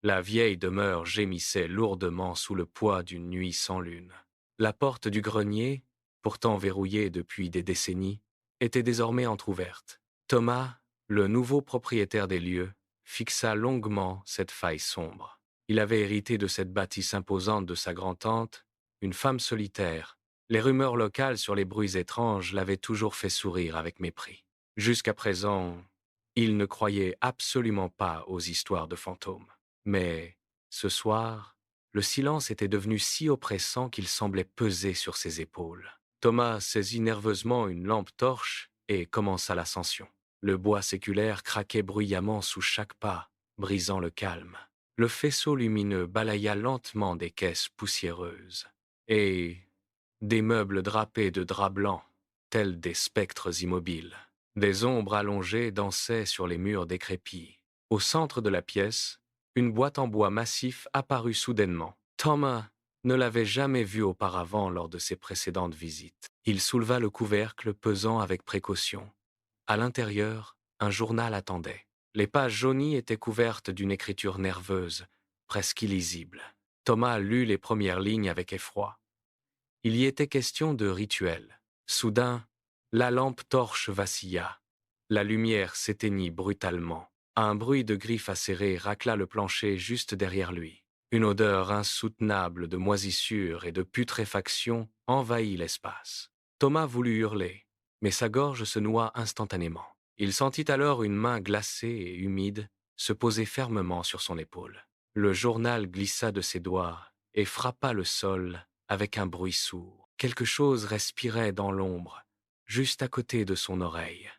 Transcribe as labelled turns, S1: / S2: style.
S1: La vieille demeure gémissait lourdement sous le poids d'une nuit sans lune. La porte du grenier, pourtant verrouillée depuis des décennies, était désormais entr'ouverte. Thomas, le nouveau propriétaire des lieux, fixa longuement cette faille sombre. Il avait hérité de cette bâtisse imposante de sa grand-tante, une femme solitaire. Les rumeurs locales sur les bruits étranges l'avaient toujours fait sourire avec mépris. Jusqu'à présent, il ne croyait absolument pas aux histoires de fantômes. Mais, ce soir, le silence était devenu si oppressant qu'il semblait peser sur ses épaules. Thomas saisit nerveusement une lampe torche et commença l'ascension. Le bois séculaire craquait bruyamment sous chaque pas, brisant le calme. Le faisceau lumineux balaya lentement des caisses poussiéreuses. Et des meubles drapés de drap blanc, tels des spectres immobiles. Des ombres allongées dansaient sur les murs décrépits. Au centre de la pièce, une boîte en bois massif apparut soudainement. Thomas ne l'avait jamais vue auparavant lors de ses précédentes visites. Il souleva le couvercle pesant avec précaution. À l'intérieur, un journal attendait. Les pages jaunies étaient couvertes d'une écriture nerveuse, presque illisible. Thomas lut les premières lignes avec effroi. Il y était question de rituel. Soudain, la lampe torche vacilla. La lumière s'éteignit brutalement. Un bruit de griffes acérées racla le plancher juste derrière lui. Une odeur insoutenable de moisissure et de putréfaction envahit l'espace. Thomas voulut hurler, mais sa gorge se noua instantanément. Il sentit alors une main glacée et humide se poser fermement sur son épaule. Le journal glissa de ses doigts et frappa le sol avec un bruit sourd. Quelque chose respirait dans l'ombre, juste à côté de son oreille.